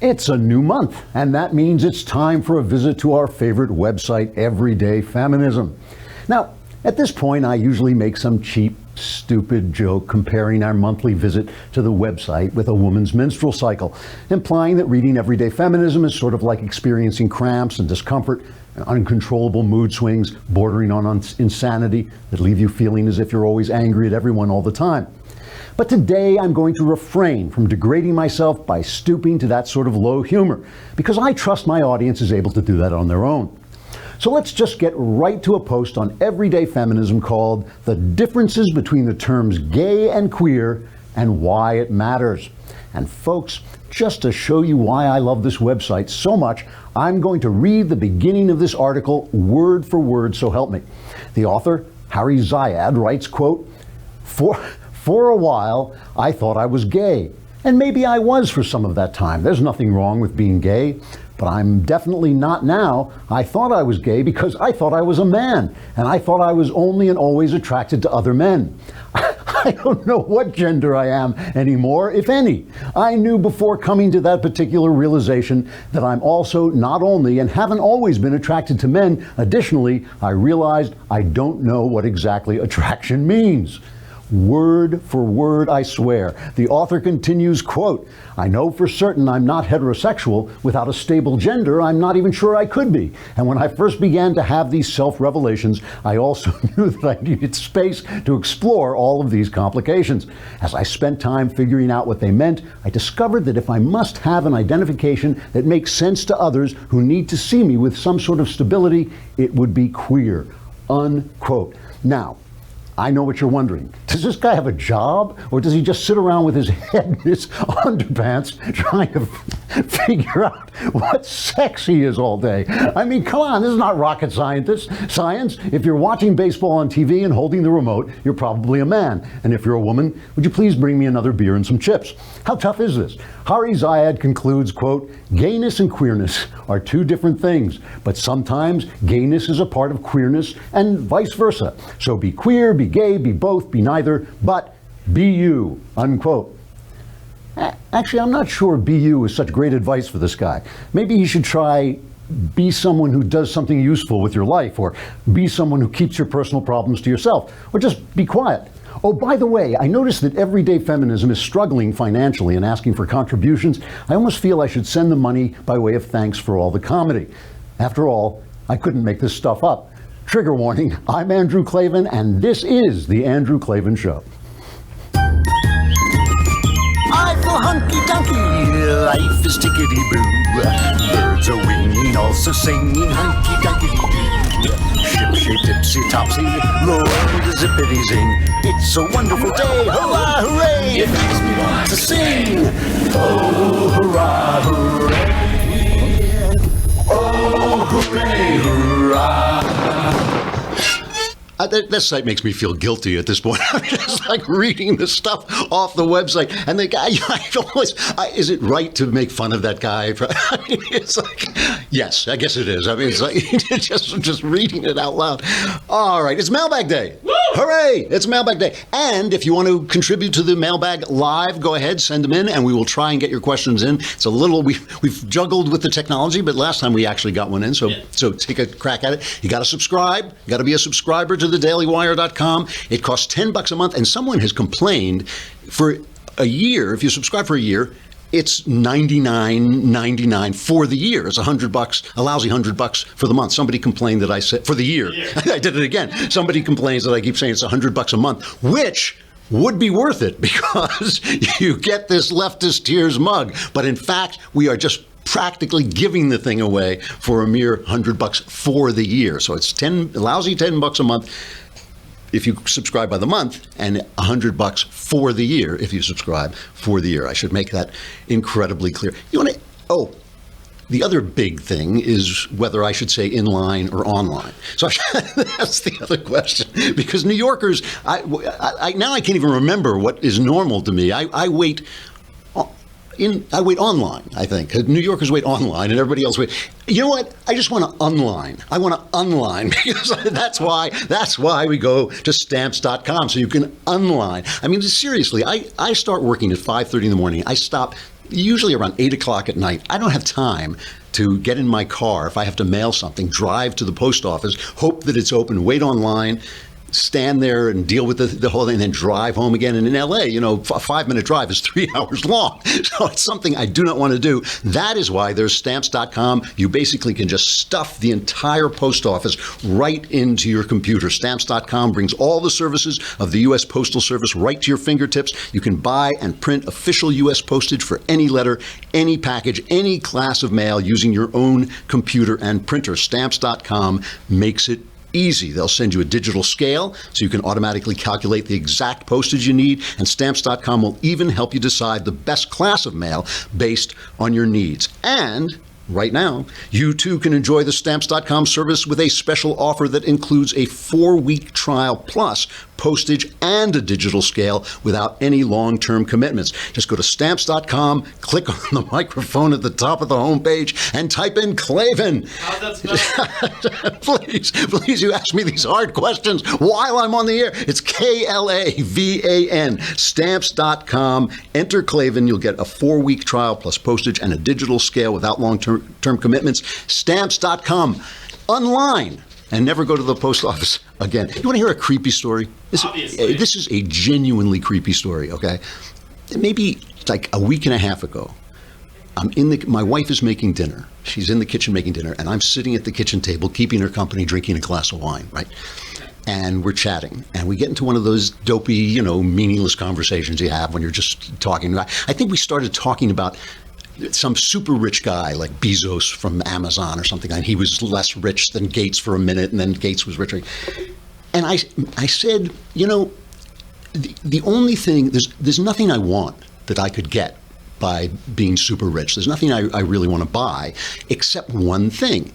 It's a new month, and that means it's time for a visit to our favorite website, Everyday Feminism. Now, at this point, I usually make some cheap, stupid joke comparing our monthly visit to the website with a woman's menstrual cycle, implying that reading Everyday Feminism is sort of like experiencing cramps and discomfort, and uncontrollable mood swings bordering on insanity that leave you feeling as if you're always angry at everyone all the time. But today I'm going to refrain from degrading myself by stooping to that sort of low humor, because I trust my audience is able to do that on their own. So let's just get right to a post on Everyday Feminism called "The Differences Between the Terms Gay and Queer and Why It Matters." And folks, just to show you why I love this website so much, I'm going to read the beginning of this article word for word, so help me. The author, Harry Zayed, writes, quote, For a while, I thought I was gay, and maybe I was for some of that time. There's nothing wrong with being gay, but I'm definitely not now. I thought I was gay because I thought I was a man, and I thought I was only and always attracted to other men. I don't know what gender I am anymore, if any. I knew before coming to that particular realization that I'm also not only and haven't always been attracted to men. Additionally, I realized I don't know what exactly attraction means. Word for word, I swear. The author continues, quote, I know for certain I'm not heterosexual. Without a stable gender, I'm not even sure I could be. And when I first began to have these self-revelations, I also knew that I needed space to explore all of these complications. As I spent time figuring out what they meant, I discovered that if I must have an identification that makes sense to others who need to see me with some sort of stability, it would be queer, unquote. Now, I know what you're wondering. Does this guy have a job, or does he just sit around with his head in his underpants trying to figure out what sex he is all day? I mean, come on, this is not rocket science. If you're watching baseball on TV and holding the remote, you're probably a man. And if you're a woman, would you please bring me another beer and some chips? How tough is this? Harry Zayed concludes, quote, gayness and queerness are two different things, but sometimes gayness is a part of queerness and vice versa. So be queer, be gay, be both, be neither, but be you, unquote. Actually, I'm not sure be you is such great advice for this guy. Maybe he should try be someone who does something useful with your life, or be someone who keeps your personal problems to yourself, or just be quiet. Oh, by the way, I noticed that Everyday Feminism is struggling financially and asking for contributions. I almost feel I should send the money by way of thanks for all the comedy. After all, I couldn't make this stuff up. Trigger warning, I'm Andrew Klavan, and this is The Andrew Klavan Show. I feel hunky-dunky, life is tickety-boo. Birds are winging, also singing hunky-dunky-doo. Ship-shape, tipsy-topsy, Lord, zippity-zing. It's a wonderful day, hurrah, hooray! It makes me want to sing. Oh, hurrah, hooray! Oh, hooray, hurrah! This site makes me feel guilty at this point. I'm just like reading the stuff off the website, and the guy, is it right to make fun of that guy? I mean, it's like, yes, I guess it is. I mean, it's like just reading it out loud. All right, it's Mailbag Day. Woo! Hooray! It's Mailbag Day. And if you want to contribute to the Mailbag Live, go ahead, send them in, and we will try and get your questions in. It's a little, we've juggled with the technology, but last time we actually got one in, so take a crack at it. You got to subscribe. You got to be a subscriber to thedailywire.com. It costs $10 a month, and someone has complained for a year. If you subscribe for a year, it's $99.99 for the year. It's $100, a lousy $100 for the month. Somebody complained that I said for the year. I did it again. Somebody complains that I keep saying it's $100 a month, which would be worth it because you get this leftist tears mug. But in fact, we are just practically giving the thing away for a mere $100 for the year. So it's lousy $10 a month if you subscribe by the month, and $100 for the year if you subscribe for the year. I should make that incredibly clear. The other big thing is whether I should say inline or online. So that's the other question, because New Yorkers, now I can't even remember what is normal to me. I wait online, I think. New Yorkers wait online and everybody else wait. You know what? I just want to unline. I want to unline because that's why we go to stamps.com, so you can unline. I mean, seriously, I start working at 5:30 in the morning. I stop usually around 8 o'clock at night. I don't have time to get in my car if I have to mail something, drive to the post office, hope that it's open, wait online, stand there and deal with the whole thing, and then drive home again. And in LA, a 5-minute drive is 3 hours long. So it's something I do not want to do. That is why there's stamps.com. You basically can just stuff the entire post office right into your computer. Stamps.com brings all the services of the U.S. Postal Service right to your fingertips. You can buy and print official U.S. postage for any letter, any package, any class of mail using your own computer and printer. Stamps.com makes it easy. They'll send you a digital scale so you can automatically calculate the exact postage you need, and Stamps.com will even help you decide the best class of mail based on your needs. And right now, you too can enjoy the Stamps.com service with a special offer that includes a 4-week trial plus postage and a digital scale without any long-term commitments. Just go to Stamps.com, click on the microphone at the top of the homepage, and type in Klavan. How's that spelled? Please, you ask me these hard questions while I'm on the air. It's Klavan. Stamps.com. Enter Klavan. You'll get a 4-week trial plus postage and a digital scale without long-term commitments. Stamps.com. Online. And never go to the post office again. You want to hear a creepy story? Obviously. This is a genuinely creepy story, okay? Maybe like a week and a half ago, my wife is making dinner. She's in the kitchen making dinner, and I'm sitting at the kitchen table, keeping her company, drinking a glass of wine, right? And we're chatting, and we get into one of those dopey, meaningless conversations you have when you're just talking. I think we started talking about some super rich guy like Bezos from Amazon or something, and he was less rich than Gates for a minute, and then Gates was richer. And I said, the only thing, there's nothing I want that I could get by being super rich. There's nothing I really want to buy except one thing.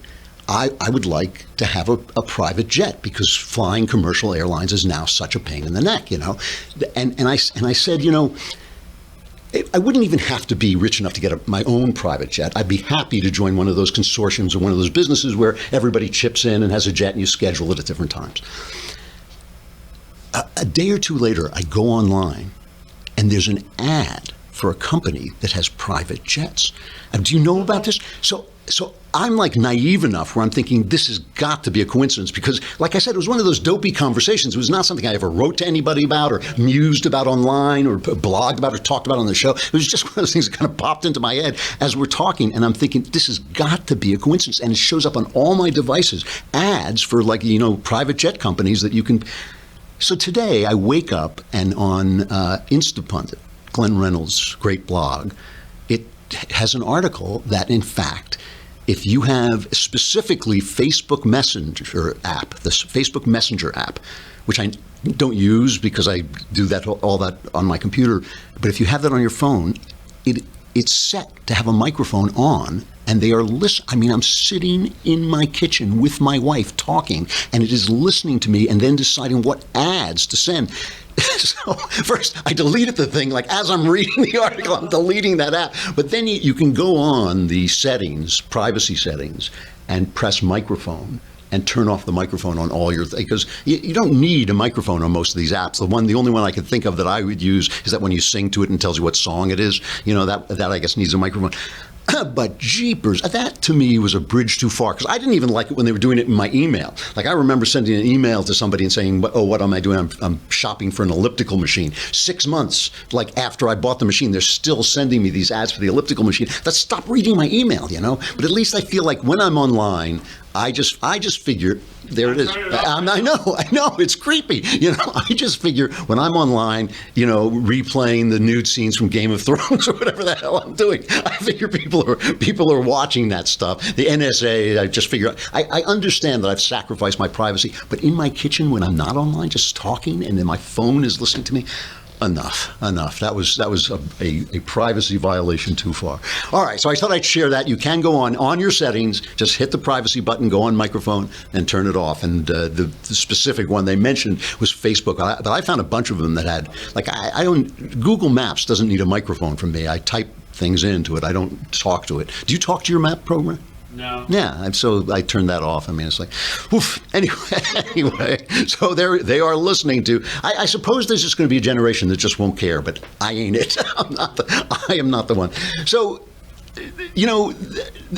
I would like to have a private jet, because flying commercial airlines is now such a pain in the neck, And I said, I wouldn't even have to be rich enough to get my own private jet. I'd be happy to join one of those consortiums or one of those businesses where everybody chips in and has a jet and you schedule it at different times. A day or two later, I go online and there's an ad for a company that has private jets. Do you know about this? So I'm like naive enough where I'm thinking this has got to be a coincidence, because like I said, it was one of those dopey conversations. It was not something I ever wrote to anybody about or mused about online or blogged about or talked about on the show. It was just one of those things that kind of popped into my head as we're talking, and I'm thinking this has got to be a coincidence. And it shows up on all my devices, ads for private jet companies that you can. So today I wake up and on Instapundit, Glenn Reynolds' great blog, it has an article that in fact, if you have specifically Facebook Messenger app, this Facebook Messenger app, which I don't use because I do all that on my computer, but if you have that on your phone, it's set to have a microphone on, and they are listening. I mean, I'm sitting in my kitchen with my wife talking, and it is listening to me and then deciding what ads to send. So first, I deleted the thing, like as I'm reading the article, I'm deleting that app. But then you can go on the settings, privacy settings, and press microphone and turn off the microphone on all your things. Because you don't need a microphone on most of these apps. The only one I could think of that I would use is that when you sing to it and tells you what song it is, that I guess needs a microphone. But jeepers, that to me was a bridge too far, because I didn't even like it when they were doing it in my email. Like I remember sending an email to somebody and saying, "Oh, what am I doing? I'm shopping for an elliptical machine." 6 months, like after I bought the machine, they're still sending me these ads for the elliptical machine. Let's stop reading my email, But at least I feel like when I'm online, I just figure there it is. I know it's creepy. I just figure when I'm online, replaying the nude scenes from Game of Thrones or whatever the hell I'm doing, I figure people are watching that stuff. The NSA, I just figure I understand that I've sacrificed my privacy, but in my kitchen when I'm not online, just talking, and then my phone is listening to me. Enough. That was a privacy violation too far. All right, so I thought I'd share that. You can go on your settings, just hit the privacy button, go on microphone, and turn it off. And the specific one they mentioned was Facebook. But I found a bunch of them that had, like, I don't. Google Maps doesn't need a microphone from me. I type things into it. I don't talk to it. Do you talk to your map program? No. Yeah, so I turned that off. I mean, it's like, oof. Anyway, so they are listening to. I suppose there's just going to be a generation that just won't care, but I ain't it. I am not the one. So, you know,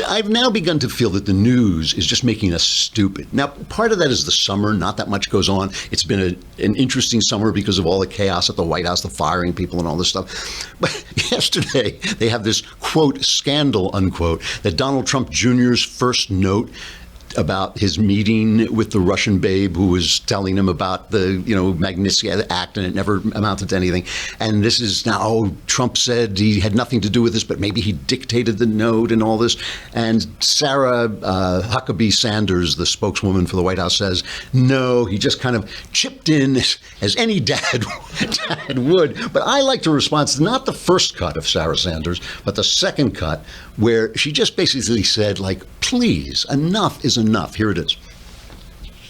I've now begun to feel that the news is just making us stupid. Now, part of that is the summer. Not that much goes on. It's been an interesting summer because of all the chaos at the White House, the firing people and all this stuff. But yesterday, they have this, quote, scandal, unquote, that Donald Trump Jr.'s first note about his meeting with the Russian babe who was telling him about the, Magnitsky Act, and it never amounted to anything. And this is now, Trump said he had nothing to do with this, but maybe he dictated the note and all this. And Sarah Huckabee Sanders, the spokeswoman for the White House, says, no, he just kind of chipped in as any dad would. But I like to respond to not the first cut of Sarah Sanders, but the second cut, where she just basically said, like, please, enough is enough. Here it is.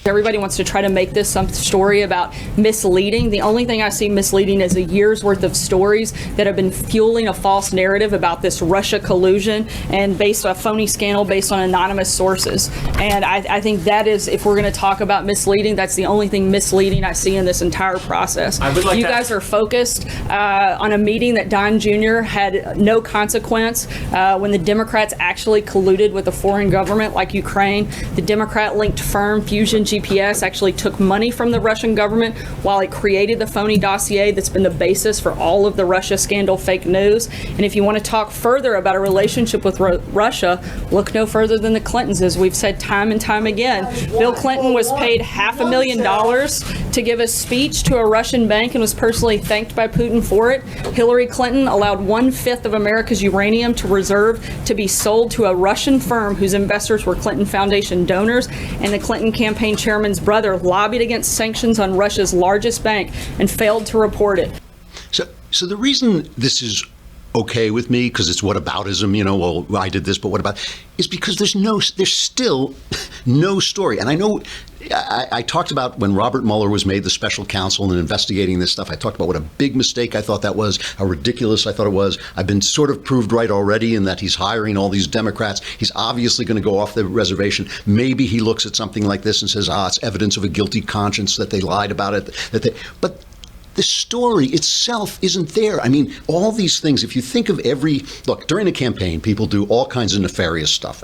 Everybody wants to try to make this some story about misleading. The only thing I see misleading is a year's worth of stories that have been fueling a false narrative about this Russia collusion and based on a phony scandal based on anonymous sources. And I think that is, if we're going to talk about misleading, that's the only thing misleading I see in this entire process. You guys are focused on a meeting that Don Jr. had no consequence when the Democrats actually colluded with a foreign government like Ukraine. The Democrat-linked firm Fusion GPS actually took money from the Russian government while it created the phony dossier that's been the basis for all of the Russia scandal fake news. And if you want to talk further about a relationship with Russia, look no further than the Clintons, as we've said time and time again. Bill Clinton was paid $500,000 to give a speech to a Russian bank and was personally thanked by Putin for it. Hillary Clinton allowed 1/5 of America's uranium to reserve to be sold to a Russian firm whose investors were Clinton Foundation donors, and the Clinton campaign chairman's brother lobbied against sanctions on Russia's largest bank and failed to report it. So the reason this is okay with me, because it's whataboutism, well, I did this, but what about, is because there's still no story. And I know I talked about when Robert Mueller was made the special counsel and investigating this stuff. I talked about what a big mistake I thought that was, how ridiculous I thought it was. I've been sort of proved right already in that he's hiring all these Democrats. He's obviously going to go off the reservation. Maybe he looks at something like this and says, it's evidence of a guilty conscience that they lied about it. But the story itself isn't there. I mean, all these things, if you think of look, during a campaign, people do all kinds of nefarious stuff.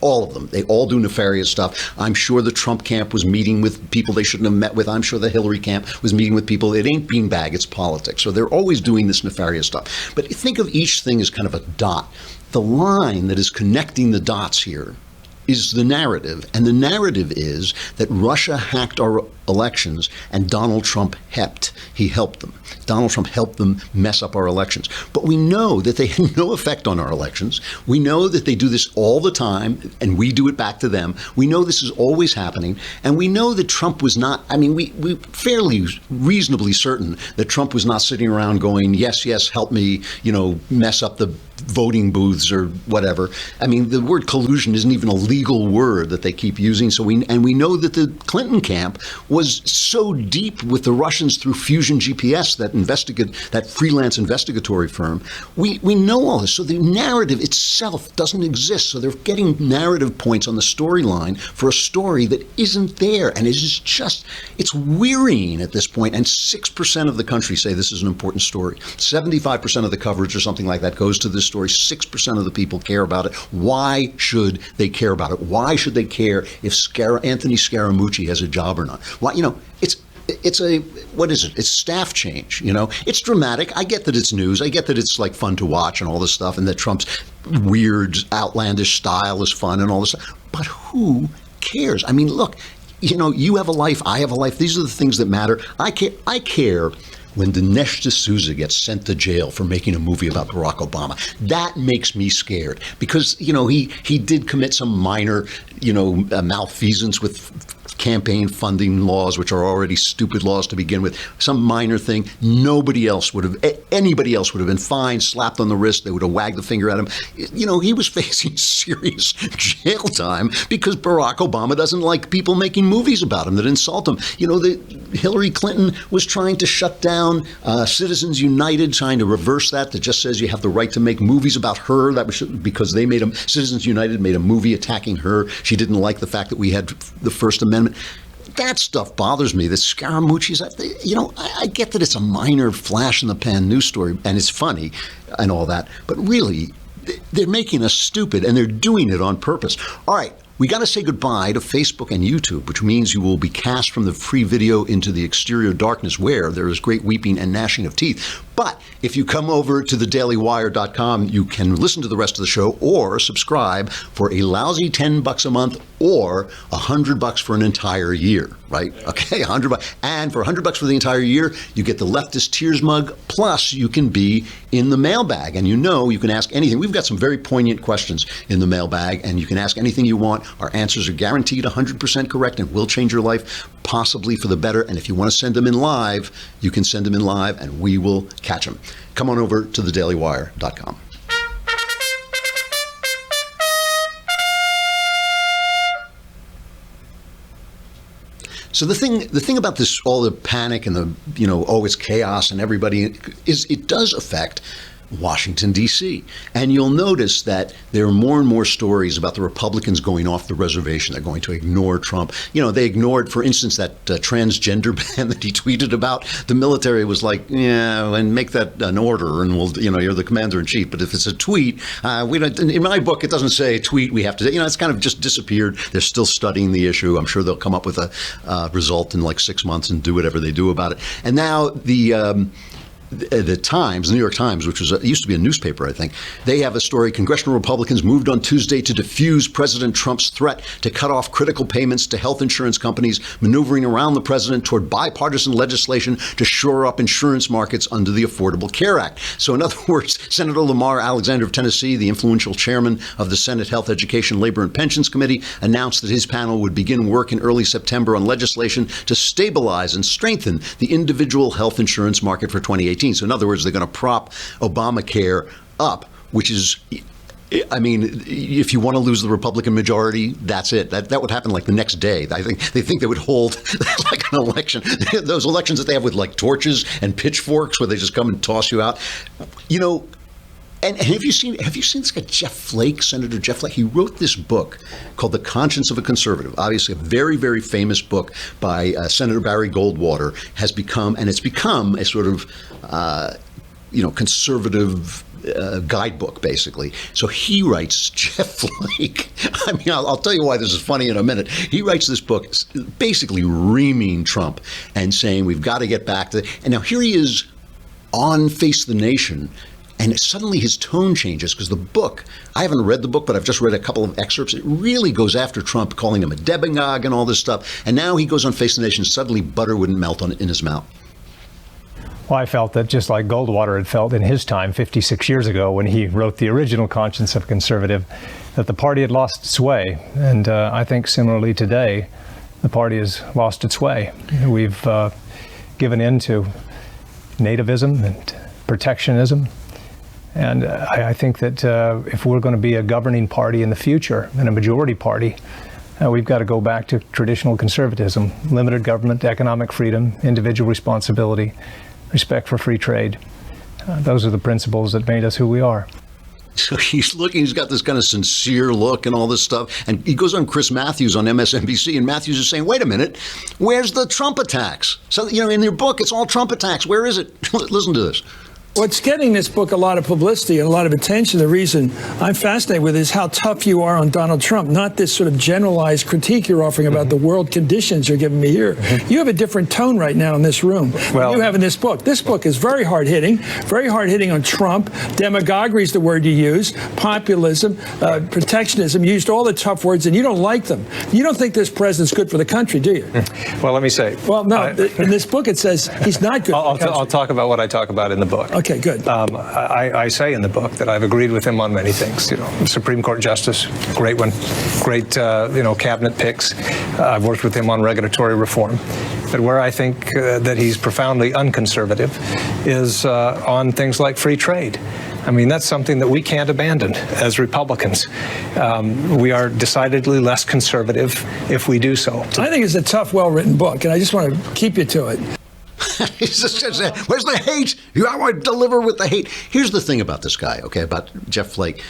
All of them. They all do nefarious stuff. I'm sure the Trump camp was meeting with people they shouldn't have met with. I'm sure the Hillary camp was meeting with people. It ain't beanbag, it's politics. So they're always doing this nefarious stuff. But think of each thing as kind of a dot. The line that is connecting the dots here is the narrative. And the narrative is that Russia hacked our elections and Donald Trump helped. He helped them. Donald Trump helped them mess up our elections. But we know that they had no effect on our elections. We know that they do this all the time and we do it back to them. We know this is always happening. And we know that Trump was not, we fairly reasonably certain that Trump was not sitting around going, yes, help me, mess up the voting booths or whatever. The word collusion isn't even a legal word that they keep using. So we know that the Clinton camp was so deep with the Russians through Fusion GPS, that freelance investigatory firm. We know all this. So the narrative itself doesn't exist. So they're getting narrative points on the storyline for a story that isn't there. And it's wearying at this point. And 6% of the country say this is an important story. 75% of the coverage or something like that goes to this story. 6% of the people care about it. Why should they care about it? Why should they care if Anthony Scaramucci has a job or not? Why, it's what is it? It's staff change, It's dramatic. I get that it's news. I get that it's like fun to watch and all this stuff, and that Trump's weird, outlandish style is fun and all this stuff. But who cares? Look, you have a life. I have a life. These are the things that matter. I care when Dinesh D'Souza gets sent to jail for making a movie about Barack Obama. That makes me scared because, he did commit some minor, malfeasance with campaign funding laws, which are already stupid laws to begin with, some minor thing. Anybody else would have been fined, slapped on the wrist. They would have wagged the finger at him. You know, he was facing serious jail time because Barack Obama doesn't like people making movies about him that insult him. You know, Hillary Clinton was trying to shut down Citizens United, trying to reverse that just says you have the right to make movies about her. That was because Citizens United made a movie attacking her. She didn't like the fact that we had the First Amendment. That stuff bothers me. The Scaramucci's, you know, I get that it's a minor flash in the pan news story and it's funny and all that, but really, they're making us stupid and they're doing it on purpose. All right. We got to say goodbye to Facebook and YouTube, which means you will be cast from the free video into the exterior darkness where there is great weeping and gnashing of teeth. But if you come over to thedailywire.com, you can listen to the rest of the show or subscribe for a lousy $10 a month or $100 for an entire year, right? Okay, $100. And for $100 for the entire year, you get the Leftist Tears mug, plus you can be in the mailbag. And you know you can ask anything. We've got some very poignant questions in the mailbag, and you can ask anything you want. Our answers are guaranteed 100% correct and will change your life, possibly for the better. And if you want to send them in live, you can send them in live, and we will catch them. Come on over to thedailywire.com. So the thing about this, all the panic and the, you know, oh, it's chaos and everybody, is it does affect Washington, D.C. And you'll notice that there are more and more stories about the Republicans going off the reservation. They're going to ignore Trump. You know, they ignored, for instance, that transgender ban that he tweeted about. The military was like, yeah, and make that an order, and we'll, you know, you're the commander in chief. But if it's a tweet, we don't. In my book, it doesn't say tweet. We have to, you know, it's kind of just disappeared. They're still studying the issue. I'm sure they'll come up with a result in like 6 months and do whatever they do about it. And now the Times, the New York Times, which was used to be a newspaper, I think, they have a story. Congressional Republicans moved on Tuesday to defuse President Trump's threat to cut off critical payments to health insurance companies, maneuvering around the president toward bipartisan legislation to shore up insurance markets under the Affordable Care Act. So in other words, Senator Lamar Alexander of Tennessee, the influential chairman of the Senate Health, Education, Labor, and Pensions Committee, announced that his panel would begin work in early September on legislation to stabilize and strengthen the individual health insurance market for 2018. So in other words, they're going to prop Obamacare up, which is, I mean, if you want to lose the Republican majority, that's it. That would happen like the next day. I think they would hold like an election, those elections that they have with like torches and pitchforks where they just come and toss you out. You know, and have you seen this guy, Jeff Flake, Senator Jeff Flake? He wrote this book called The Conscience of a Conservative. Obviously, a very, very famous book by Senator Barry Goldwater it's become a sort of, conservative guidebook, basically. So he writes, Jeff Flake, I mean, I'll tell you why this is funny in a minute. He writes this book basically reaming Trump and saying we've got to get back to, and now here he is on Face the Nation. And suddenly his tone changes because the book, I haven't read the book, but I've just read a couple of excerpts. It really goes after Trump, calling him a demagogue and all this stuff. And now he goes on Face the Nation, suddenly butter wouldn't melt in his mouth. Well, I felt that just like Goldwater had felt in his time 56 years ago when he wrote the original Conscience of a Conservative, that the party had lost its way. And I think similarly today, the party has lost its way. We've given in to nativism and protectionism. And I think that if we're going to be a governing party in the future and a majority party, we've got to go back to traditional conservatism, limited government, economic freedom, individual responsibility, respect for free trade. Those are the principles that made us who we are. So he's got this kind of sincere look and all this stuff. And he goes on Chris Matthews on MSNBC, and Matthews is saying, wait a minute, where's the Trump attacks? So, you know, in your book, it's all Trump attacks. Where is it? Listen to this. What's getting this book a lot of publicity and a lot of attention, the reason I'm fascinated with is how tough you are on Donald Trump, not this sort of generalized critique you're offering about the world conditions you're giving me here. You have a different tone right now in this room than you have in this book. This book is very hard-hitting on Trump. Demagoguery is the word you use, populism, protectionism. You used all the tough words, and you don't like them. You don't think this president's good for the country, do you? Well, let me say. Well, no, in this book it says he's not good for the country. I'll talk about what I talk about in the book. Okay. Okay, good. I say in the book that I've agreed with him on many things. Supreme Court justice, great one, great cabinet picks. I've worked with him on regulatory reform. But where I think that he's profoundly unconservative is on things like free trade. I mean, that's something that we can't abandon as Republicans. We are decidedly less conservative if we do so. I think it's a tough, well-written book, and I just want to keep you to it. Where's the hate? I want to deliver with the hate. Here's the thing about this guy, okay, about Jeff Flake.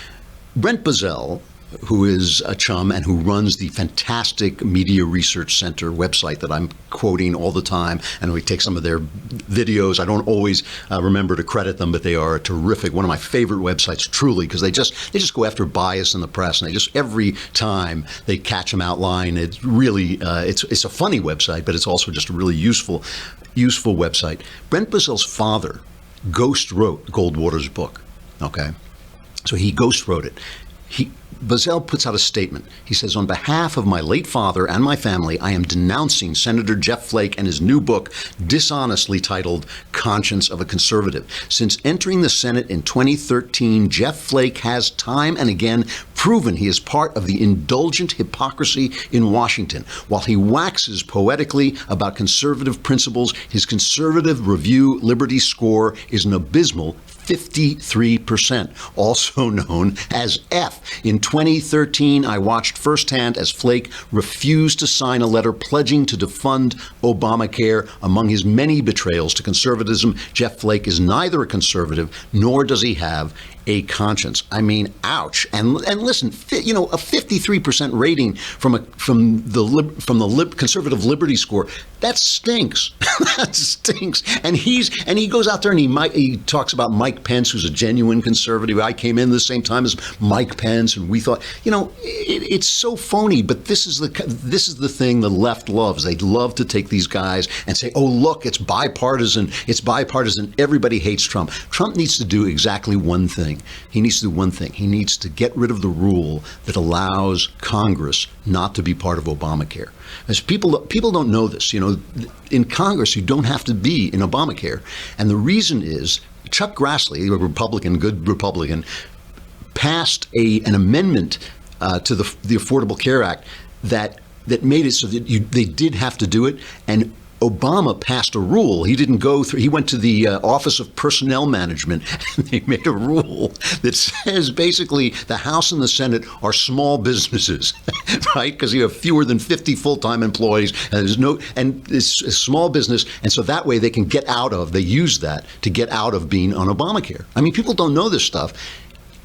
Brent Bozell, who is a chum and who runs the fantastic Media Research Center website that I'm quoting all the time, and we take some of their videos. I don't always remember to credit them, but they are a terrific, one of my favorite websites, truly, because they just go after bias in the press, and they just every time they catch them out lying. It's really it's a funny website, but it's also just a really useful website. Brent Bozell's father ghost wrote Goldwater's book. Okay, so he ghost wrote it. Bozell puts out a statement. He says, on behalf of my late father and my family, I am denouncing Senator Jeff Flake and his new book, dishonestly titled Conscience of a Conservative. Since entering the Senate in 2013, Jeff Flake has time and again proven he is part of the indulgent hypocrisy in Washington. While he waxes poetically about conservative principles, his conservative review liberty score is an abysmal 53%, also known as F. In 2013, I watched firsthand as Flake refused to sign a letter pledging to defund Obamacare. Among his many betrayals to conservatism, Jeff Flake is neither a conservative nor does he have a conscience. I mean, ouch. And listen, a 53% rating from the conservative liberty score, that stinks. That stinks. And he goes out there and he talks about Mike Pence, who's a genuine conservative. I came in the same time as Mike Pence, and we thought, it's so phony. But this is the thing the left loves. They love to take these guys and say, oh, look, it's bipartisan. It's bipartisan. Everybody hates Trump. Trump needs to do exactly one thing. He needs to do one thing. He needs to get rid of the rule that allows Congress not to be part of Obamacare. As people don't know this, in Congress you don't have to be in Obamacare, and the reason is Chuck Grassley, a good Republican, passed an amendment to the Affordable Care Act that made it so that they did have to do it, and Obama passed a rule. He didn't go through. He went to the Office of Personnel Management, and they made a rule that says basically the House and the Senate are small businesses, right? Because you have fewer than 50 full-time employees, and it's a small business, and so that way they can get out of. They use that to get out of being on Obamacare. I mean, people don't know this stuff.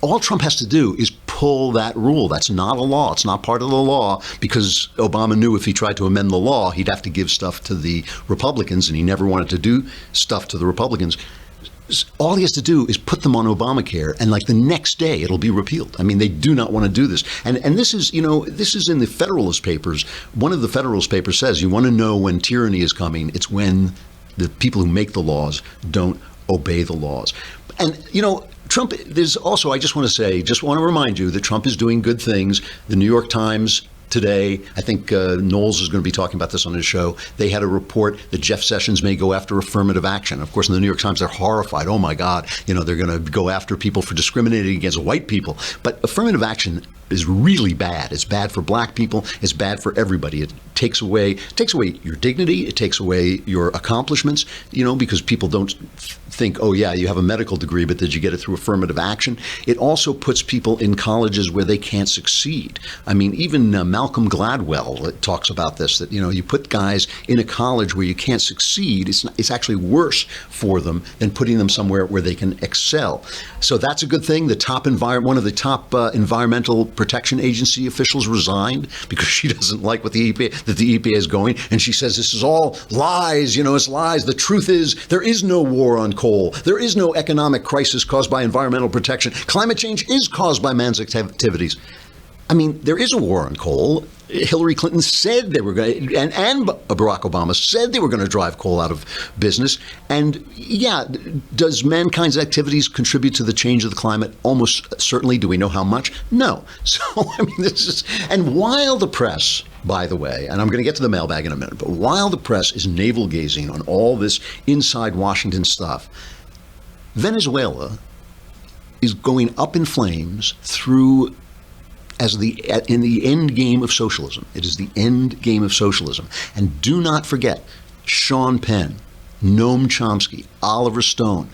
All Trump has to do is pull that rule. That's not a law. It's not part of the law, because Obama knew if he tried to amend the law, he'd have to give stuff to the Republicans, and he never wanted to do stuff to the Republicans. All he has to do is put them on Obamacare, and like the next day it'll be repealed. I mean, they do not want to do this. And this is, this is in the Federalist Papers. One of the Federalist Papers says, you want to know when tyranny is coming, it's when the people who make the laws don't obey the laws. And, Trump, there's also, I just want to remind you that Trump is doing good things. The New York Times today, I think Knowles is going to be talking about this on his show. They had a report that Jeff Sessions may go after affirmative action. Of course, in the New York Times, they're horrified. Oh, my God, they're going to go after people for discriminating against white people. But affirmative action is really bad. It's bad for black people. It's bad for everybody. It takes away your dignity. It takes away your accomplishments, because people don't think, oh, yeah, you have a medical degree, but did you get it through affirmative action? It also puts people in colleges where they can't succeed. I mean, even Malcolm Gladwell talks about this, that, you put guys in a college where you can't succeed. It's actually worse for them than putting them somewhere where they can excel. So that's a good thing. One of the top environmental protection agency officials resigned because she doesn't like what the EPA is going, and she says this is all lies. It's lies. The truth is there is no war on coal. There is no economic crisis caused by environmental protection. Climate change is caused by man's activities. I mean, there is a war on coal. Hillary Clinton said they were going to, and Barack Obama said they were going to drive coal out of business. And yeah, does mankind's activities contribute to the change of the climate? Almost certainly. Do we know how much? No. So, I mean, and while the press, by the way, and I'm going to get to the mailbag in a minute, but while the press is navel gazing on all this inside Washington stuff, Venezuela is going up in flames through in the end game of socialism. It is the end game of socialism. And do not forget, Sean Penn, Noam Chomsky, Oliver Stone,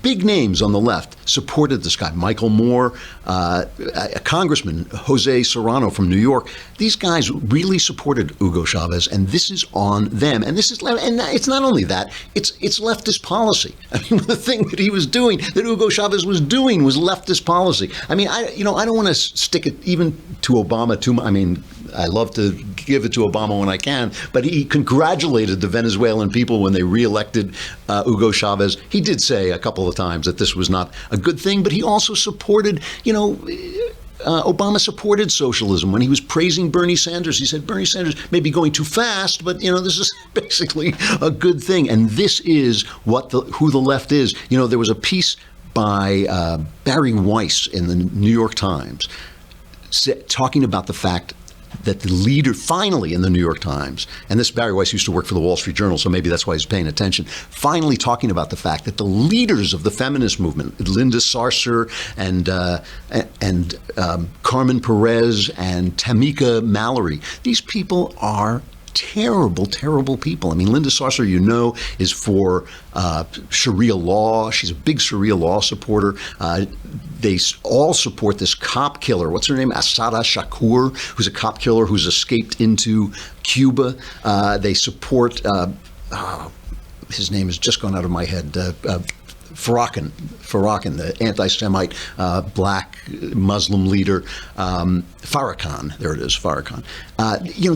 big names on the left supported this guy. Michael Moore, a congressman, Jose Serrano from New York. These guys really supported Hugo Chavez, and this is on them. And this is, and it's not only that; it's leftist policy. I mean, the thing that he was doing, that Hugo Chavez was doing, was leftist policy. I mean, I don't want to stick it even to Obama too much. I mean, I love to give it to Obama when I can, but he congratulated the Venezuelan people when they reelected Hugo Chavez. He did say a couple of times that this was not a good thing, but he also supported, Obama supported socialism when he was praising Bernie Sanders. He said Bernie Sanders may be going too fast, but this is basically a good thing. And this is who the left is. There was a piece by Barry Weiss in the New York Times talking about the fact that the leader, finally in the New York Times, and this Barry Weiss used to work for the Wall Street Journal, so maybe that's why he's paying attention, finally talking about the fact that the leaders of the feminist movement, Linda Sarsour and Carmen Perez and Tamika Mallory, these people are terrible, terrible people. I mean, Linda Sarsour, is for Sharia law. She's a big Sharia law supporter. They all support this cop killer. What's her name? Asada Shakur, who's a cop killer who's escaped into Cuba. They support, his name has just gone out of my head, Farrakhan, the anti-Semite black Muslim leader, Farrakhan. There it is, Farrakhan.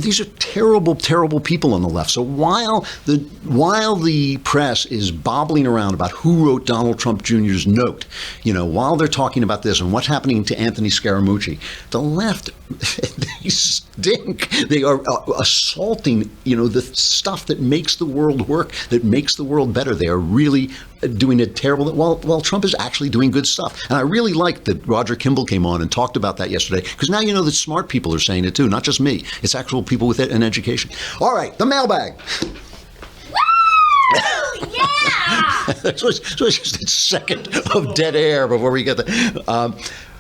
These are terrible, terrible people on the left. So while the press is bobbling around about who wrote Donald Trump Jr.'s note, while they're talking about this and what's happening to Anthony Scaramucci, the left, they stink. They are assaulting, the stuff that makes the world work, that makes the world better. They are really doing it terrible while Trump is actually doing good stuff. And I really liked that Roger Kimball came on and talked about that yesterday, because now that smart people are saying it too, not just me. It's actual people with an education. All right, the mailbag. Yeah! so it's just a second of dead air before we get there.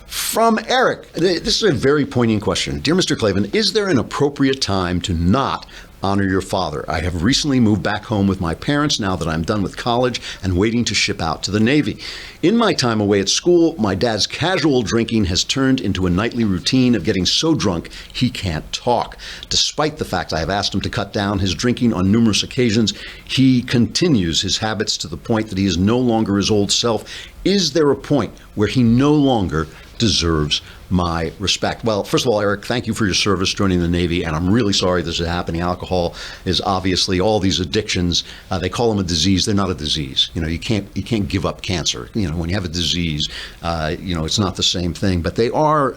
From Eric, this is a very poignant question. Dear Mr. Klavan, is there an appropriate time to not honor your father? I have recently moved back home with my parents now that I'm done with college and waiting to ship out to the Navy. In my time away at school, my dad's casual drinking has turned into a nightly routine of getting so drunk he can't talk. Despite the fact I have asked him to cut down his drinking on numerous occasions, he continues his habits to the point that he is no longer his old self. Is there a point where he no longer deserves my respect? Well, first of all, Eric, thank you for your service joining the Navy, and I'm really sorry this is happening. Alcohol is obviously all these addictions. They call them a disease. They're not a disease. You can't give up cancer. When you have a disease, it's not the same thing. But they are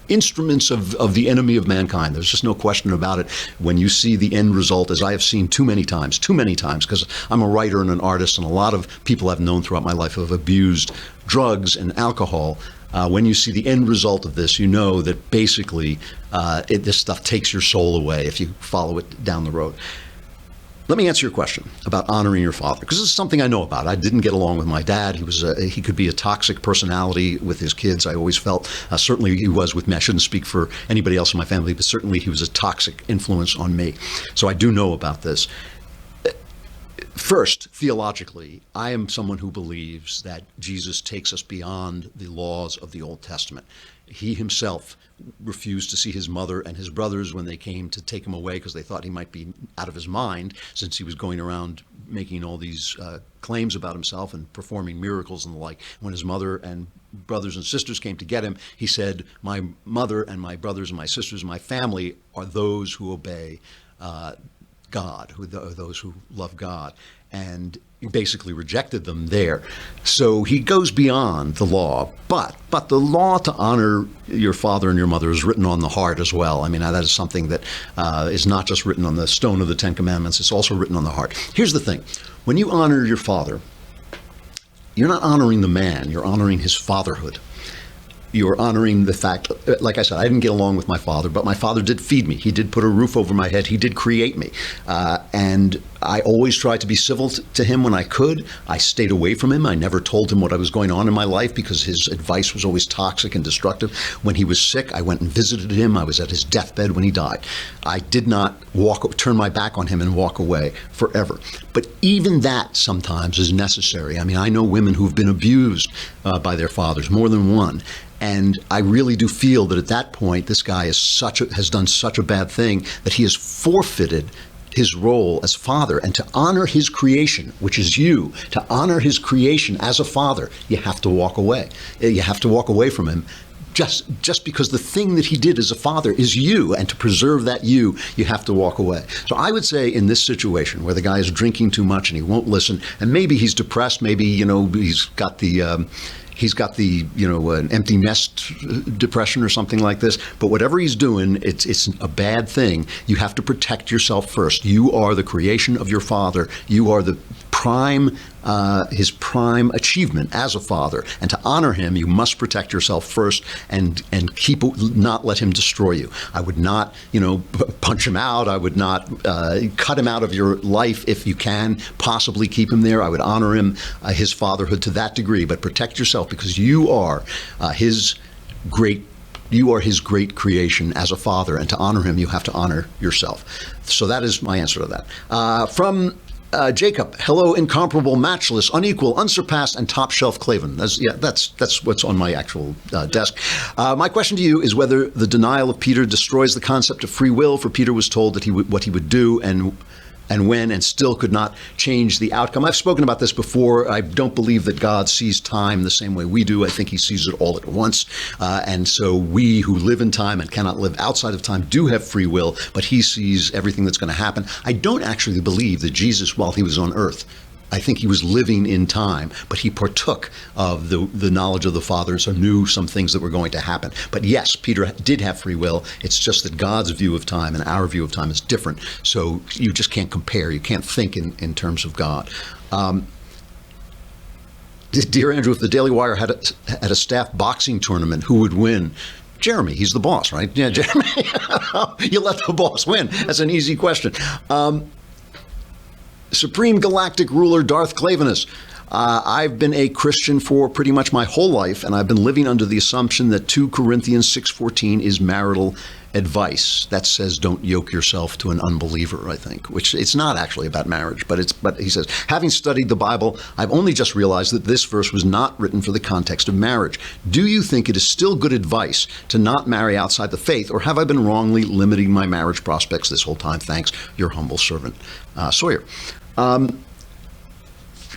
instruments of the enemy of mankind. There's just no question about it. When you see the end result, as I have seen too many times, because I'm a writer and an artist, and a lot of people I've known throughout my life have abused drugs and alcohol. When you see the end result of this, that basically this stuff takes your soul away if you follow it down the road. Let me answer your question about honoring your father, because this is something I know about. I didn't get along with my dad. He could be a toxic personality with his kids, I always felt. Certainly he was with me. I shouldn't speak for anybody else in my family, but certainly he was a toxic influence on me. So I do know about this. First, theologically, I am someone who believes that Jesus takes us beyond the laws of the Old Testament. He himself refused to see his mother and his brothers when they came to take him away because they thought he might be out of his mind, since he was going around making all these claims about himself and performing miracles and the like. When his mother and brothers and sisters came to get him, he said, my mother and my brothers and my sisters and my family are those who obey God, those who love God. And he basically rejected them there. So he goes beyond the law, but the law to honor your father and your mother is written on the heart as well. I mean, that is something that is not just written on the stone of the Ten Commandments, it's also written on the heart. Here's the thing. When you honor your father, you're not honoring the man, you're honoring his fatherhood. You're honoring the fact, like I said, I didn't get along with my father, but my father did feed me. He did put a roof over my head. He did create me. And I always tried to be civil to him when I could. I stayed away from him. I never told him what was going on in my life because his advice was always toxic and destructive. When he was sick, I went and visited him. I was at his deathbed when he died. I did not turn my back on him and walk away forever. But even that sometimes is necessary. I mean, I know women who've been abused by their fathers, more than one. And I really do feel that at that point, this guy has done such a bad thing that he has forfeited his role as father. And to honor his creation, which is you, to honor his creation as a father, you have to walk away. You have to walk away from him. Just because the thing that he did as a father is you, and to preserve that you have to walk away. So I would say in this situation where the guy is drinking too much and he won't listen, and maybe he's depressed, maybe, he's got the an empty nest depression or something like this. But whatever he's doing, it's a bad thing. You have to protect yourself first. You are the creation of your father. You are the his prime achievement as a father. And to honor him, you must protect yourself first and not let him destroy you. I would not, punch him out. I would not cut him out of your life if you can possibly keep him there. I would honor him, his fatherhood to that degree, but protect yourself because you are his great creation as a father, and to honor him, you have to honor yourself. So that is my answer to that. From Jacob, hello, incomparable, matchless, unequal, unsurpassed, and top shelf Klavan. That's what's on my actual desk. My question to you is whether the denial of Peter destroys the concept of free will, for Peter was told that what he would do and when, and still could not change the outcome. I've spoken about this before. I don't believe that God sees time the same way we do. I think he sees it all at once. And so we who live in time and cannot live outside of time do have free will, but he sees everything that's going to happen. I don't actually believe that Jesus, while he was on earth, I think he was living in time, but he partook of the knowledge of the Father, so knew some things that were going to happen. But yes, Peter did have free will. It's just that God's view of time and our view of time is different. So you just can't compare. You can't think in terms of God. Dear Andrew, if the Daily Wire had a staff boxing tournament, who would win? Jeremy, he's the boss, right? Yeah, Jeremy. You let the boss win. That's an easy question. Supreme Galactic Ruler Darth Clavanus. I've been a Christian for pretty much my whole life, and I've been living under the assumption that 2 Corinthians 6:14 is marital advice. That says don't yoke yourself to an unbeliever, I think, which it's not actually about marriage, but he says, having studied the Bible, I've only just realized that this verse was not written for the context of marriage. Do you think it is still good advice to not marry outside the faith, or have I been wrongly limiting my marriage prospects this whole time? Thanks, your humble servant, Sawyer.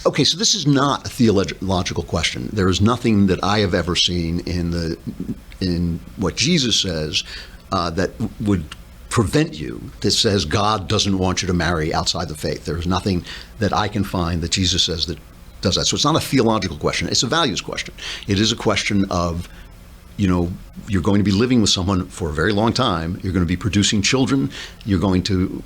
Okay, so this is not a theological question. There is nothing that I have ever seen in what Jesus says that would prevent you, that says God doesn't want you to marry outside the faith. There is nothing that I can find that Jesus says that does that. So it's not a theological question. It's a values question. It is a question of, you're going to be living with someone for a very long time. You're going to be producing children. You're going to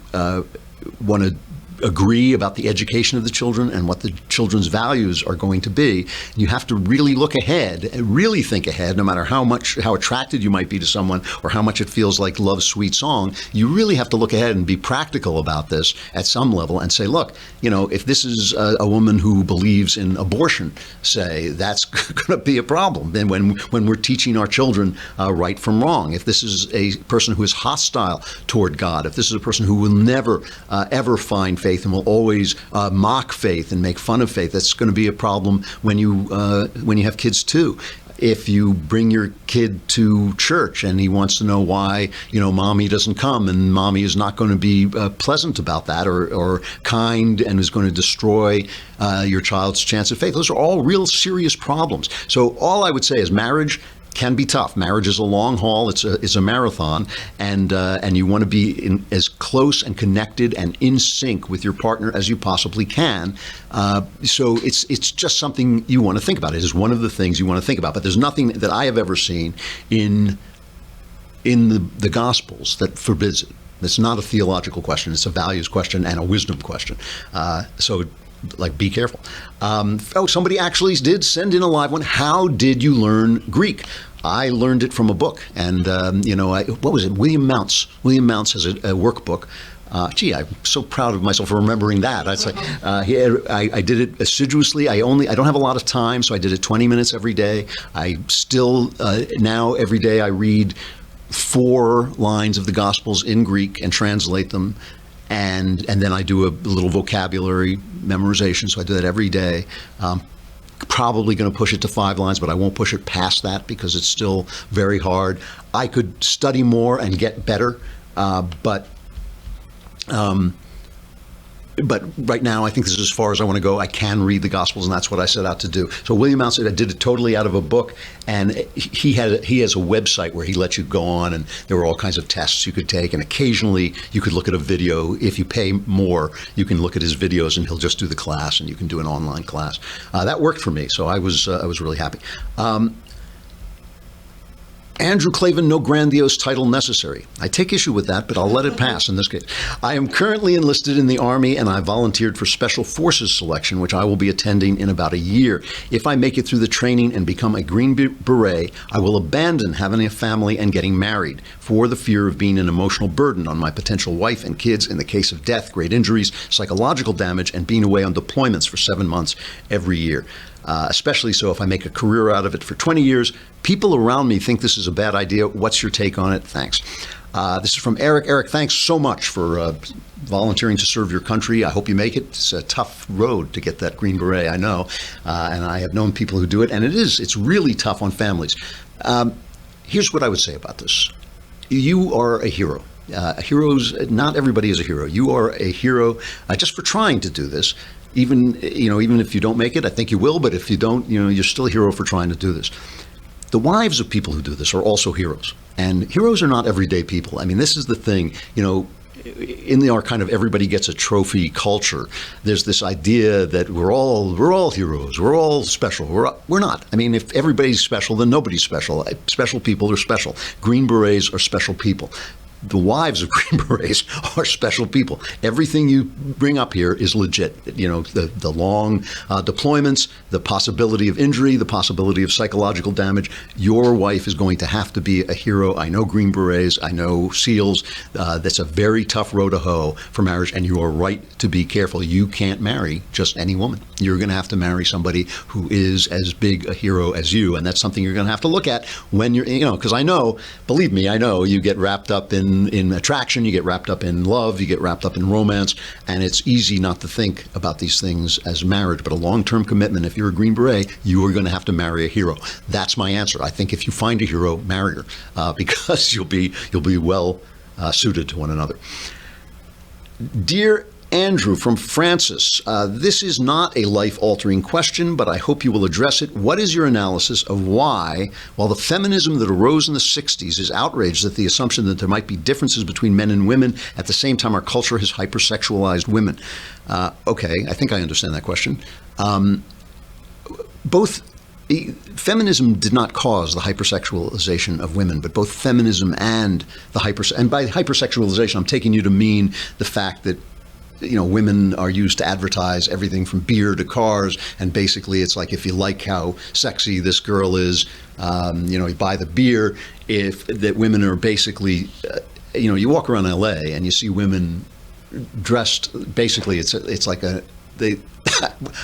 want to agree about the education of the children and what the children's values are going to be. You have to really look ahead and really think ahead, no matter how attracted you might be to someone or how much it feels like love's sweet song. You really have to look ahead and be practical about this at some level and say, look, if this is a woman who believes in abortion, say, that's going to be a problem. Then when we're teaching our children right from wrong, if this is a person who is hostile toward God, if this is a person who will never, ever find faith and will always mock faith and make fun of faith, that's going to be a problem when you have kids too. If you bring your kid to church and he wants to know why, mommy doesn't come, and mommy is not going to be pleasant about that or kind, and is going to destroy your child's chance of faith. Those are all real serious problems. So all I would say is marriage can be tough. Marriage is a long haul. It's a marathon, and you want to be as close and connected and in sync with your partner as you possibly can. So it's just something you want to think about. It is one of the things you want to think about. But there's nothing that I have ever seen in the Gospels that forbids it. It's not a theological question. It's a values question and a wisdom question. So be careful. Somebody actually did send in a live one. How did you learn Greek? I learned it from a book, and what was it? William Mounce. William Mounce has a workbook Gee, I'm so proud of myself for remembering that. I did it assiduously. I don't have a lot of time, so I did it 20 minutes every day. I still, now every day I read 4 lines of the Gospels in Greek and translate them. And then I do a little vocabulary memorization, so I do that every day. Probably going to push it to 5 lines, but I won't push it past that because it's still very hard. I could study more and get better, but right now, I think this is as far as I want to go. I can read the Gospels, and that's what I set out to do. So William Mount, I did it totally out of a book, and he has a website where he lets you go on, and there were all kinds of tests you could take, and occasionally you could look at a video. If you pay more, you can look at his videos, and he'll just do the class, and you can do an online class. That worked for me, so I was really happy. Andrew Klavan, no grandiose title necessary. I take issue with that, but I'll let it pass in this case. I am currently enlisted in the Army, and I volunteered for Special Forces selection, which I will be attending in about a year. If I make it through the training and become a Green Beret, I will abandon having a family and getting married for the fear of being an emotional burden on my potential wife and kids in the case of death, great injuries, psychological damage, and being away on deployments for 7 months every year. Especially so if I make a career out of it for 20 years. People around me think this is a bad idea. What's your take on it? Thanks. This is from Eric. Eric, thanks so much for volunteering to serve your country. I hope you make it. It's a tough road to get that Green Beret, I know. And I have known people who do it, and it's really tough on families. Here's what I would say about this. You are a hero. Not everybody is a hero. You are a hero just for trying to do this. Even if you don't make it, I think you will, but if you don't, you're still a hero for trying to do this. The wives of people who do this are also heroes. And heroes are not everyday people. I mean, this is the thing, in our kind of everybody gets a trophy culture, there's this idea that we're all heroes, we're all special. We're not. I mean, if everybody's special, then nobody's special. Special people are special. Green Berets are special people. The wives of Green Berets are special people. Everything you bring up here is legit. The long deployments, the possibility of injury, the possibility of psychological damage. Your wife is going to have to be a hero. I know Green Berets. I know SEALs. That's a very tough road to hoe for marriage, and you are right to be careful. You can't marry just any woman. You're going to have to marry somebody who is as big a hero as you, and that's something you're going to have to look at when you're, because believe me, I know you get wrapped up in attraction, you get wrapped up in love, you get wrapped up in romance, and it's easy not to think about these things as marriage. But a long-term commitment, if you're a Green Beret, you are going to have to marry a hero. That's my answer. I think if you find a hero, marry her, because you'll be well suited to one another. Dear Andrew from Francis, this is not a life-altering question, but I hope you will address it. What is your analysis of why, while the feminism that arose in the 60s is outraged at the assumption that there might be differences between men and women, at the same time our culture has hypersexualized women? Okay, I think I understand that question. Feminism did not cause the hypersexualization of women, but both feminism and and by hypersexualization, I'm taking you to mean the fact that women are used to advertise everything from beer to cars, and basically it's like, if you like how sexy this girl is, you buy the beer. If that women are basically, you walk around LA and you see women dressed, basically it's like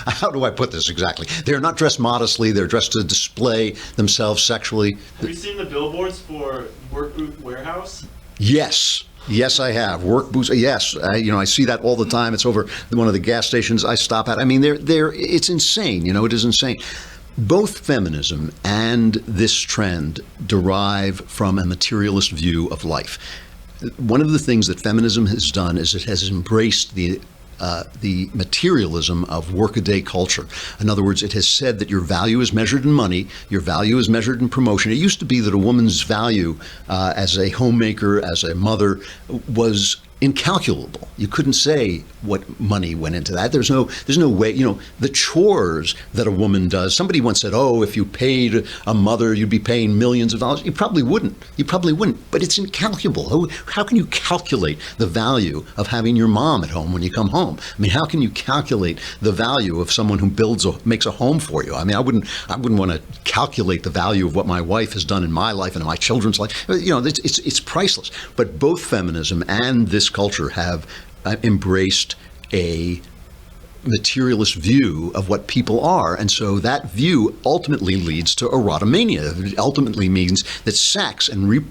how do I put this exactly? They're not dressed modestly, they're dressed to display themselves sexually. Have you seen the billboards for Work Boot Warehouse? Yes, I have. Work boots. Yes, I see that all the time. It's over one of the gas stations I stop at. I mean, it's insane. It is insane. Both feminism and this trend derive from a materialist view of life. One of the things that feminism has done is it has embraced the materialism of workaday culture. In other words, it has said that your value is measured in money, your value is measured in promotion. It used to be that a woman's value as a homemaker, as a mother, was incalculable. You couldn't say what money went into that. There's no way, the chores that a woman does. Somebody once said, if you paid a mother, you'd be paying millions of dollars. You probably wouldn't. But it's incalculable. How can you calculate the value of having your mom at home when you come home? I mean, how can you calculate the value of someone who makes a home for you? I mean, I wouldn't want to calculate the value of what my wife has done in my life and in my children's life. It's priceless. But both feminism and this culture have embraced a materialist view of what people are, and so that view ultimately leads to erotomania. It ultimately means that sex and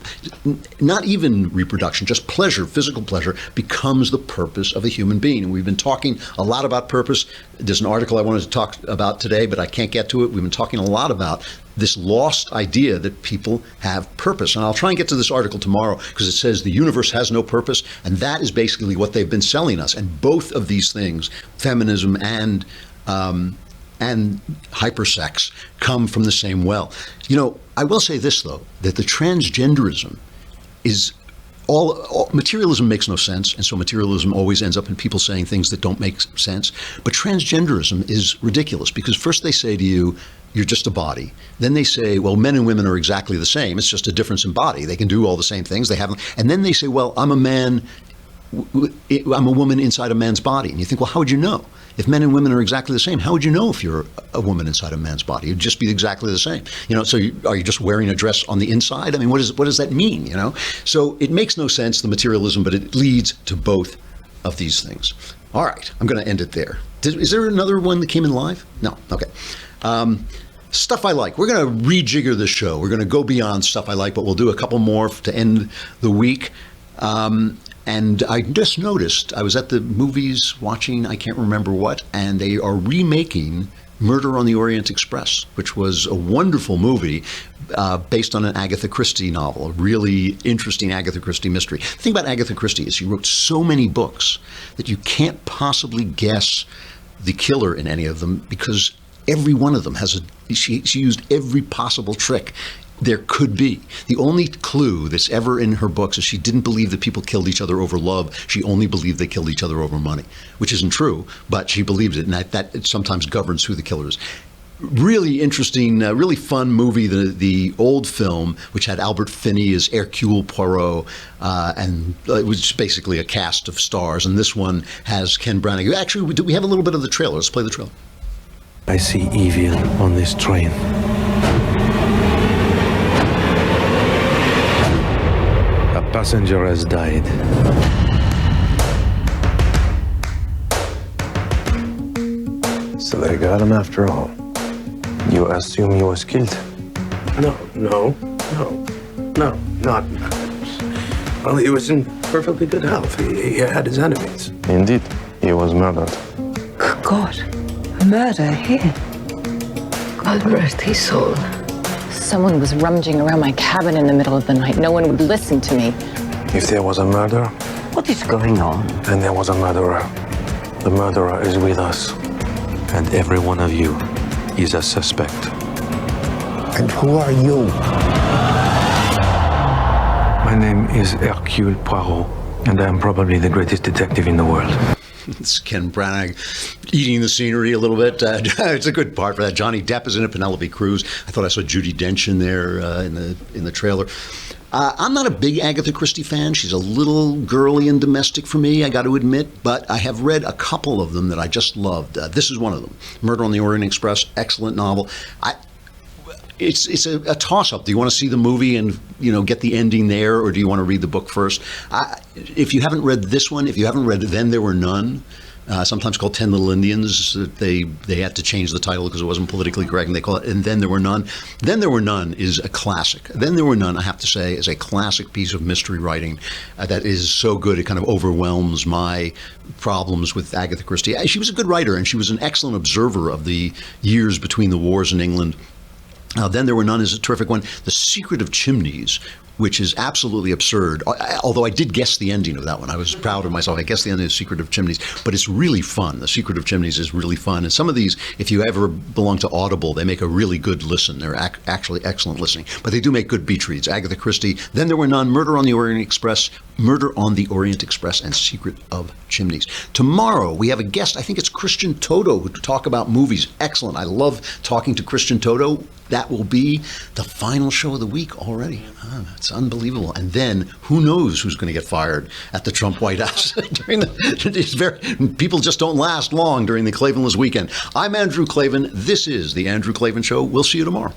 not even reproduction, just pleasure, physical pleasure, becomes the purpose of a human being. And we've been talking a lot about purpose. There's an article I wanted to talk about today, but I can't get to it. We've been talking a lot about this lost idea that people have purpose. And I'll try and get to this article tomorrow because it says the universe has no purpose. And that is basically what they've been selling us. And both of these things, feminism and hypersex, come from the same well. You know, I will say this, though, that the transgenderism is all materialism makes no sense, and so materialism always ends up in people saying things that don't make sense. But transgenderism is ridiculous because first they say to you, you're just a body. Then they say, well, men and women are exactly the same. It's just a difference in body. They can do all the same things. They haven't. And then they say, well, I'm a man. I'm a woman inside a man's body. And you think, well, how would you know? If men and women are exactly the same, how would you know if you're a woman inside a man's body? It'd just be exactly the same. You know, so are you just wearing a dress on the inside? I mean, what does that mean, you know? So it makes no sense, the materialism, but it leads to both of these things. All right, I'm going to end it there. Is there another one that came in live? No, okay. Stuff I like. We're going to rejigger the show. We're going to go beyond stuff I like, but we'll do a couple more to end the week. And I just noticed, I was at the movies watching, I can't remember what, and they are remaking Murder on the Orient Express, which was a wonderful movie based on an Agatha Christie novel, a really interesting Agatha Christie mystery. The thing about Agatha Christie is she wrote so many books that you can't possibly guess the killer in any of them because every one of them has she used every possible trick there could be. The only clue that's ever in her books is she didn't believe that people killed each other over love. She only believed they killed each other over money, which isn't true, but she believed it, and that sometimes governs who the killer is. Really interesting, really fun movie, the old film, which had Albert Finney as Hercule Poirot, and it was basically a cast of stars, and this one has Ken Branagh. Actually, we have a little bit of the trailer. Let's play the trailer. I see evil on this train. A passenger has died. So they got him after all. You assume he was killed? No, not. Well, he was in perfectly good health. He had his enemies. Indeed, he was murdered. Good God, murder here. God rest his soul. Someone was rummaging around my cabin in the middle of the night. No one would listen to me. If there was a murder, What is going on? then there was a murderer. The murderer is with us. And every one of you is a suspect. And who are you? My name is Hercule Poirot, and I am probably the greatest detective in the world. It's Ken Branagh eating the scenery a little bit. It's a good part for that. Johnny Depp is in it, Penelope Cruz. I thought I saw Judi Dench in there in the trailer. I'm not a big Agatha Christie fan. She's a little girly and domestic for me, I got to admit, but I have read a couple of them that I just loved. This is one of them, Murder on the Orient Express, excellent novel. It's a toss-up. Do you want to see the movie and get the ending there, or do you want to read the book first? If you haven't read this one, if you haven't read Then There Were None, sometimes called 10 Little Indians, they had to change the title because it wasn't politically correct, and they call it And Then There Were None. Then There Were None is a classic. Then There Were None, I have to say, is a classic piece of mystery writing that is so good it kind of overwhelms my problems with Agatha Christie. She was a good writer, and she was an excellent observer of the years between the wars in England. Then There Were None is a terrific one. The Secret of Chimneys, which is absolutely absurd, although I did guess the ending of that one. I was proud of myself. I guessed the ending of The Secret of Chimneys, but it's really fun. The Secret of Chimneys is really fun. And some of these, if you ever belong to Audible, they make a really good listen. They're actually excellent listening. But they do make good beach reads. Agatha Christie, Then There Were None, Murder on the Orient Express, and Secret of Chimneys. Tomorrow, we have a guest. I think it's Christian Toto, who talk about movies. Excellent. I love talking to Christian Toto. That will be the final show of the week already. It's unbelievable. And then who knows who's going to get fired at the Trump White House people just don't last long during the Klavanless weekend. I'm Andrew Klavan. This is the Andrew Klavan Show. We'll see you tomorrow.